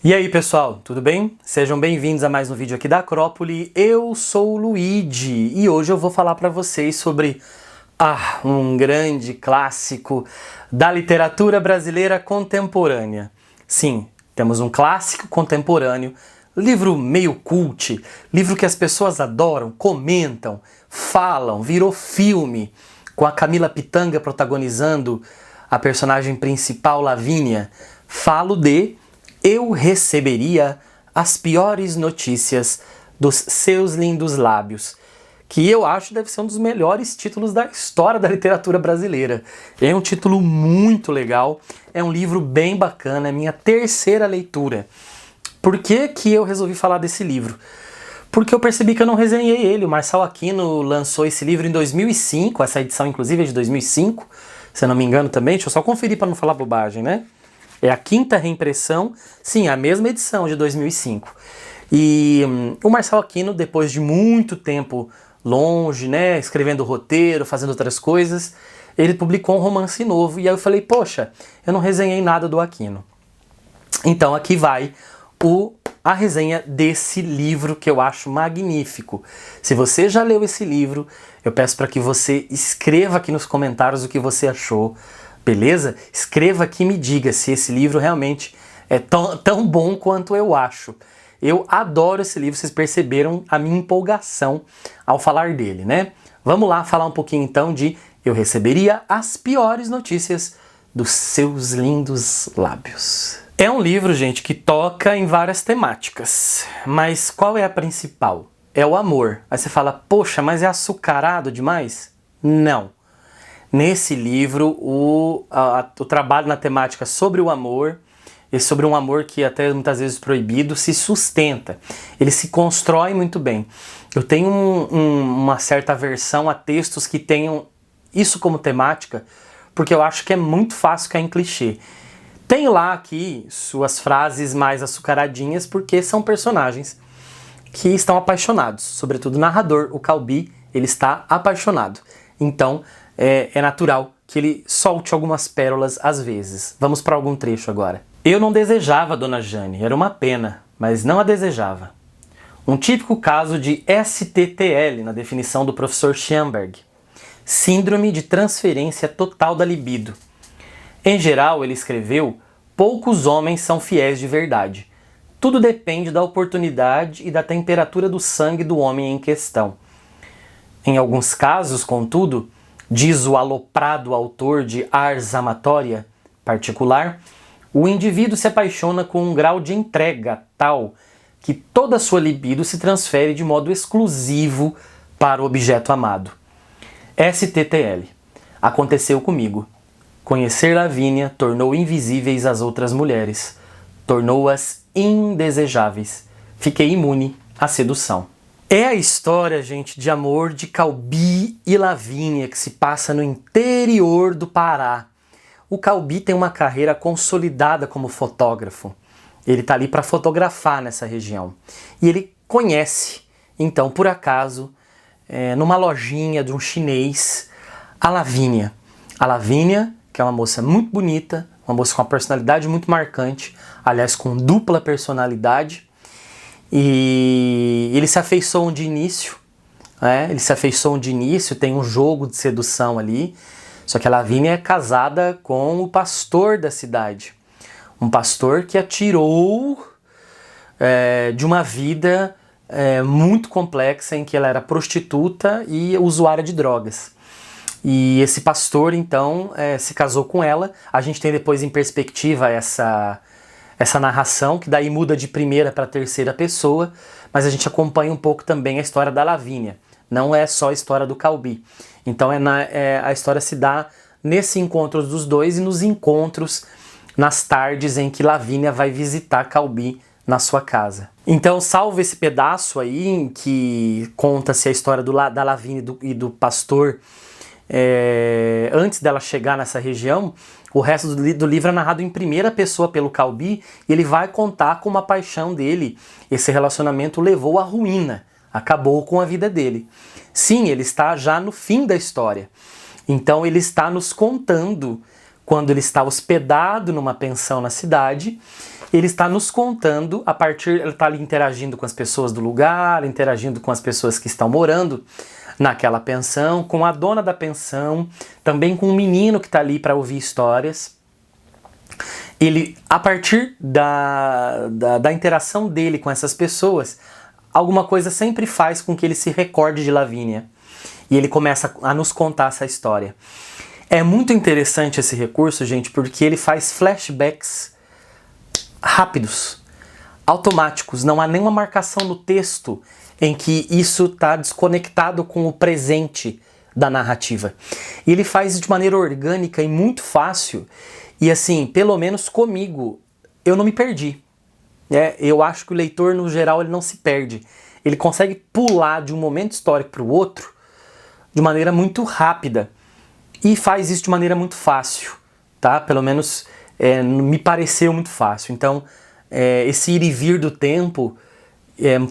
E aí pessoal, tudo bem? Sejam bem-vindos a mais um vídeo aqui da Acrópole. Eu sou o Luigi e hoje eu vou falar para vocês sobre um grande clássico da literatura brasileira contemporânea. Sim, temos um clássico contemporâneo, livro meio cult, livro que as pessoas adoram, comentam, falam, virou filme, com a Camila Pitanga protagonizando a personagem principal, Lavínia. Falo de Eu Receberia as Piores Notícias dos Seus Lindos Lábios, que eu acho deve ser um dos melhores títulos da história da literatura brasileira. É um título muito legal, é um livro bem bacana, é minha terceira leitura. Por que que eu resolvi falar desse livro? Porque eu percebi que eu não resenhei ele. O Marçal Aquino lançou esse livro em 2005, essa edição inclusive é de 2005, se eu não me engano também. Deixa eu só conferir para não falar bobagem, né? É a quinta reimpressão, sim, a mesma edição de 2005. E o Marçal Aquino, depois de muito tempo longe, né, escrevendo roteiro, fazendo outras coisas, ele publicou um romance novo. E aí eu falei, poxa, eu não resenhei nada do Aquino. Então aqui vai a resenha desse livro que eu acho magnífico. Se você já leu esse livro, eu peço para que você escreva aqui nos comentários o que você achou. Beleza? Escreva aqui e me diga se esse livro realmente é tão bom quanto eu acho. Eu adoro esse livro, vocês perceberam a minha empolgação ao falar dele, né? Vamos lá falar um pouquinho então de Eu Receberia as Piores Notícias dos Seus Lindos Lábios. É um livro, gente, que toca em várias temáticas, mas qual é a principal? É o amor. Aí você fala, poxa, mas é açucarado demais? Não. Nesse livro, o trabalho na temática sobre o amor, e sobre um amor que até muitas vezes proibido, se sustenta. Ele se constrói muito bem. Eu tenho uma certa aversão a textos que tenham isso como temática, porque eu acho que é muito fácil cair em clichê. Tem lá aqui suas frases mais açucaradinhas, porque são personagens que estão apaixonados. Sobretudo o narrador, o Calbi, ele está apaixonado. Então, é natural que ele solte algumas pérolas às vezes. Vamos para algum trecho agora. Eu não desejava a Dona Jane, era uma pena, mas não a desejava. Um típico caso de STTL, na definição do professor Schamberg. Síndrome de transferência total da libido. Em geral, ele escreveu, poucos homens são fiéis de verdade. Tudo depende da oportunidade e da temperatura do sangue do homem em questão. Em alguns casos, contudo, diz o aloprado autor de Ars Amatória particular, o indivíduo se apaixona com um grau de entrega tal que toda a sua libido se transfere de modo exclusivo para o objeto amado. STTL. Aconteceu comigo. Conhecer Lavínia tornou invisíveis as outras mulheres, tornou-as indesejáveis. Fiquei imune à sedução. É a história, gente, de amor de Calbi e Lavínia, que se passa no interior do Pará. O Calbi tem uma carreira consolidada como fotógrafo. Ele está ali para fotografar nessa região. E ele conhece, então, por acaso, numa lojinha de um chinês, a Lavínia. A Lavínia, que é uma moça muito bonita, uma moça com uma personalidade muito marcante, aliás, com dupla personalidade. E eles se afeiçoam de início, tem um jogo de sedução ali, só que a Lavínia é casada com o pastor da cidade, um pastor que a tirou de uma vida muito complexa em que ela era prostituta e usuária de drogas. E esse pastor então se casou com ela. A gente tem depois em perspectiva essa narração, que daí muda de primeira para terceira pessoa, mas a gente acompanha um pouco também a história da Lavínia. Não é só a história do Calbi. Então a história se dá nesse encontro dos dois e nos encontros nas tardes em que Lavínia vai visitar Calbi na sua casa. Então, salvo esse pedaço aí em que conta-se a história da Lavínia e do pastor antes dela chegar nessa região, o resto do livro é narrado em primeira pessoa pelo Calbi e ele vai contar como a paixão dele, esse relacionamento levou à ruína, acabou com a vida dele. Sim, ele está já no fim da história. Então ele está nos contando quando ele está hospedado numa pensão na cidade, ele está nos contando, ele está ali interagindo com as pessoas do lugar, interagindo com as pessoas que estão morando naquela pensão, com a dona da pensão, também com um menino que está ali para ouvir histórias. Ele, a partir da interação dele com essas pessoas, alguma coisa sempre faz com que ele se recorde de Lavínia. E ele começa a nos contar essa história. É muito interessante esse recurso, gente, porque ele faz flashbacks rápidos, automáticos. Não há nenhuma marcação no texto em que isso está desconectado com o presente da narrativa. E ele faz de maneira orgânica e muito fácil. E assim, pelo menos comigo, eu não me perdi. Eu acho que o leitor, no geral, ele não se perde. Ele consegue pular de um momento histórico para o outro de maneira muito rápida. E faz isso de maneira muito fácil, tá? Pelo menos me pareceu muito fácil. Então, esse ir e vir do tempo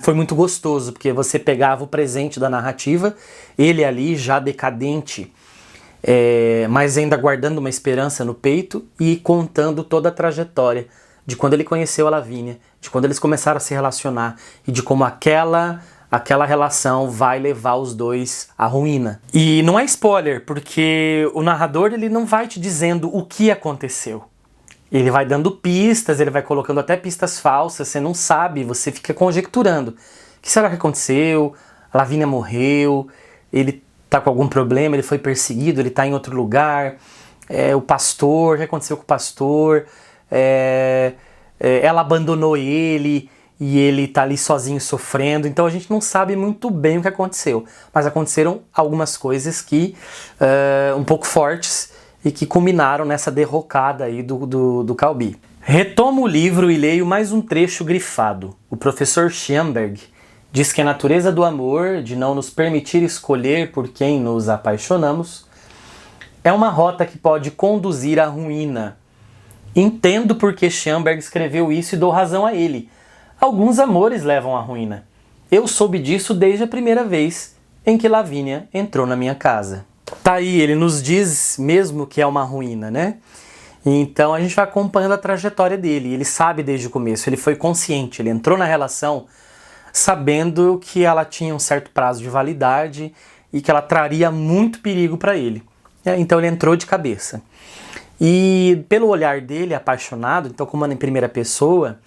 foi muito gostoso, porque você pegava o presente da narrativa, ele ali já decadente, mas ainda guardando uma esperança no peito e contando toda a trajetória de quando ele conheceu a Lavínia, de quando eles começaram a se relacionar e de como aquela relação vai levar os dois à ruína. E não é spoiler, porque o narrador ele não vai te dizendo o que aconteceu. Ele vai dando pistas, ele vai colocando até pistas falsas, você não sabe, você fica conjecturando. O que será que aconteceu? A Lavínia morreu, ele tá com algum problema, ele foi perseguido, ele tá em outro lugar, o pastor, o que aconteceu com o pastor? Ela abandonou ele e ele tá ali sozinho sofrendo, então a gente não sabe muito bem o que aconteceu, mas aconteceram algumas coisas que um pouco fortes e que culminaram nessa derrocada aí do Calbi. Retomo o livro e leio mais um trecho grifado. O professor Schoenberg diz que a natureza do amor, de não nos permitir escolher por quem nos apaixonamos, é uma rota que pode conduzir à ruína. Entendo por que Schoenberg escreveu isso e dou razão a ele. Alguns amores levam à ruína. Eu soube disso desde a primeira vez em que Lavínia entrou na minha casa. Tá aí, ele nos diz mesmo que é uma ruína, né? Então a gente vai acompanhando a trajetória dele. Ele sabe desde o começo, ele foi consciente, ele entrou na relação sabendo que ela tinha um certo prazo de validade e que ela traria muito perigo para ele. Então ele entrou de cabeça. E pelo olhar dele, apaixonado, então como em primeira pessoa,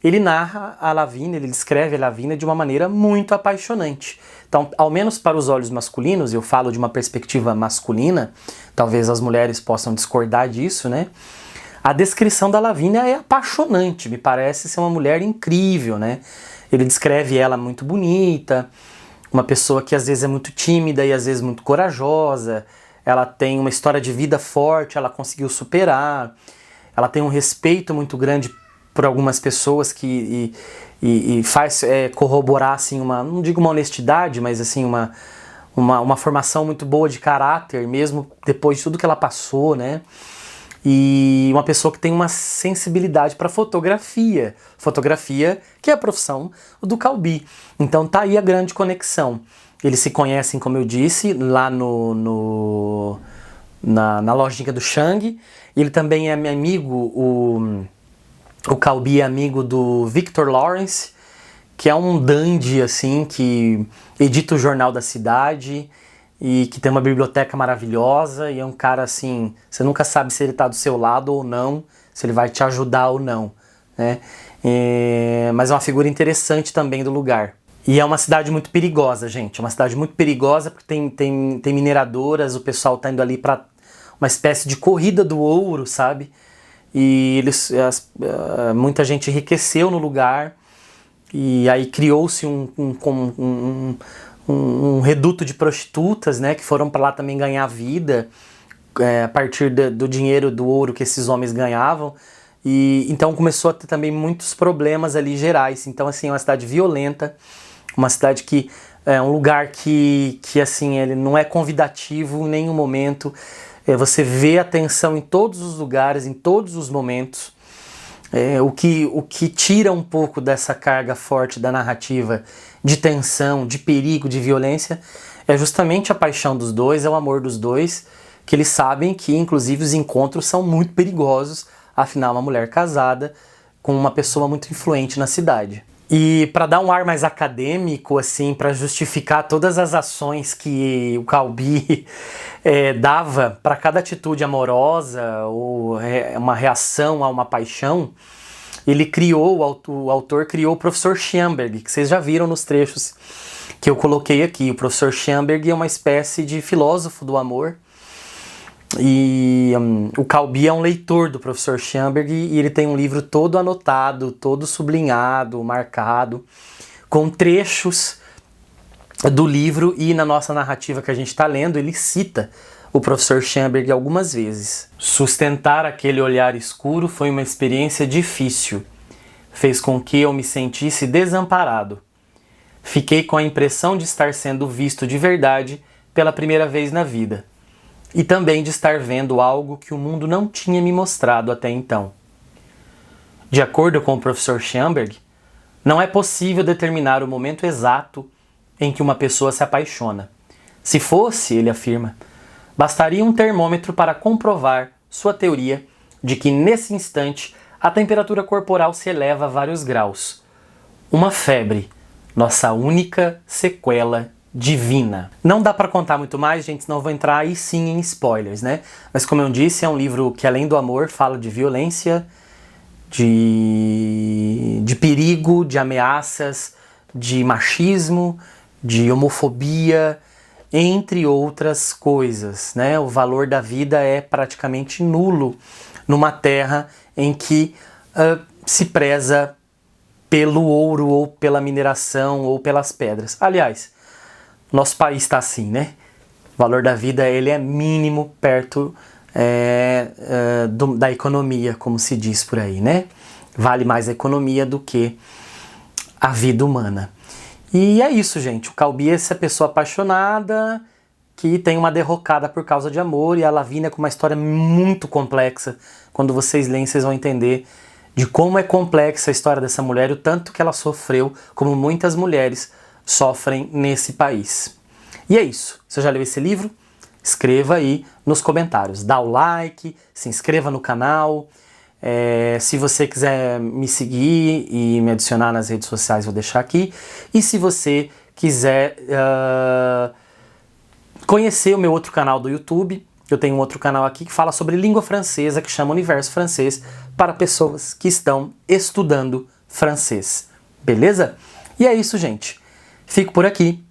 ele narra a Lavínia, ele descreve a Lavínia de uma maneira muito apaixonante. Então, ao menos para os olhos masculinos, eu falo de uma perspectiva masculina, talvez as mulheres possam discordar disso, né? A descrição da Lavínia é apaixonante, me parece ser uma mulher incrível, né? Ele descreve ela muito bonita, uma pessoa que às vezes é muito tímida e às vezes muito corajosa, ela tem uma história de vida forte, ela conseguiu superar, ela tem um respeito muito grande por algumas pessoas e faz corroborar, assim, não digo uma honestidade, mas assim, uma formação muito boa de caráter, mesmo depois de tudo que ela passou, né? E uma pessoa que tem uma sensibilidade para fotografia que é a profissão do Calbi. Então tá aí a grande conexão. Eles se conhecem, como eu disse, lá na lojinha do Shang. Ele também é meu amigo, o Calbi é amigo do Victor Lawrence, que é um dandy, assim, que edita o jornal da cidade e que tem uma biblioteca maravilhosa e é um cara, assim, você nunca sabe se ele tá do seu lado ou não, se ele vai te ajudar ou não, né? Mas é uma figura interessante também do lugar. E é uma cidade muito perigosa, gente, é uma cidade muito perigosa porque tem mineradoras, o pessoal tá indo ali para uma espécie de corrida do ouro, sabe? E muita gente enriqueceu no lugar e aí criou-se um reduto de prostitutas, né, que foram para lá também ganhar vida a partir do dinheiro do ouro que esses homens ganhavam. E então começou a ter também muitos problemas ali gerais. Então, assim, é uma cidade violenta, uma cidade que é um lugar que assim, ele não é convidativo em nenhum momento. Você vê a tensão em todos os lugares, em todos os momentos. O que tira um pouco dessa carga forte da narrativa de tensão, de perigo, de violência, é justamente a paixão dos dois, é o amor dos dois, que eles sabem que, inclusive, os encontros são muito perigosos, afinal, uma mulher casada com uma pessoa muito influente na cidade. E para dar um ar mais acadêmico, assim, para justificar todas as ações que o Calbi dava para cada atitude amorosa ou uma reação a uma paixão, ele criou, o autor criou o professor Schoenberg, que vocês já viram nos trechos que eu coloquei aqui. O professor Schoenberg é uma espécie de filósofo do amor, e o Calbi é um leitor do professor Schoenberg, e ele tem um livro todo anotado, todo sublinhado, marcado, com trechos do livro, e na nossa narrativa que a gente está lendo, ele cita o professor Schoenberg algumas vezes. Sustentar aquele olhar escuro foi uma experiência difícil. Fez com que eu me sentisse desamparado. Fiquei com a impressão de estar sendo visto de verdade pela primeira vez na vida. E também de estar vendo algo que o mundo não tinha me mostrado até então. De acordo com o professor Schoenberg, não é possível determinar o momento exato em que uma pessoa se apaixona. Se fosse, ele afirma, bastaria um termômetro para comprovar sua teoria de que nesse instante a temperatura corporal se eleva a vários graus. Uma febre, nossa única sequela divina. Não dá para contar muito mais, gente, senão eu vou entrar aí sim em spoilers, né? Mas como eu disse, é um livro que, além do amor, fala de violência, de perigo, de ameaças, de machismo, de homofobia, entre outras coisas, né? O valor da vida é praticamente nulo numa terra em que se preza pelo ouro, ou pela mineração, ou pelas pedras. Aliás, nosso país está assim, né? O valor da vida ele é mínimo perto da economia, como se diz por aí, né? Vale mais a economia do que a vida humana. E é isso, gente. O Calbi é essa pessoa apaixonada que tem uma derrocada por causa de amor, e a Lavínia com uma história muito complexa. Quando vocês leem, vocês vão entender de como é complexa a história dessa mulher, o tanto que ela sofreu, como muitas mulheres sofrem nesse país. E é isso. Você já leu esse livro? Escreva aí nos comentários. Dá o like, se inscreva no canal. Se você quiser me seguir e me adicionar nas redes sociais, vou deixar aqui. E se você quiser conhecer o meu outro canal do YouTube, eu tenho um outro canal aqui que fala sobre língua francesa, que chama Universo Francês, para pessoas que estão estudando francês. Beleza? E é isso, gente. Fico por aqui.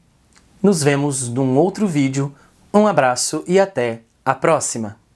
Nos vemos num outro vídeo. Um abraço e até a próxima!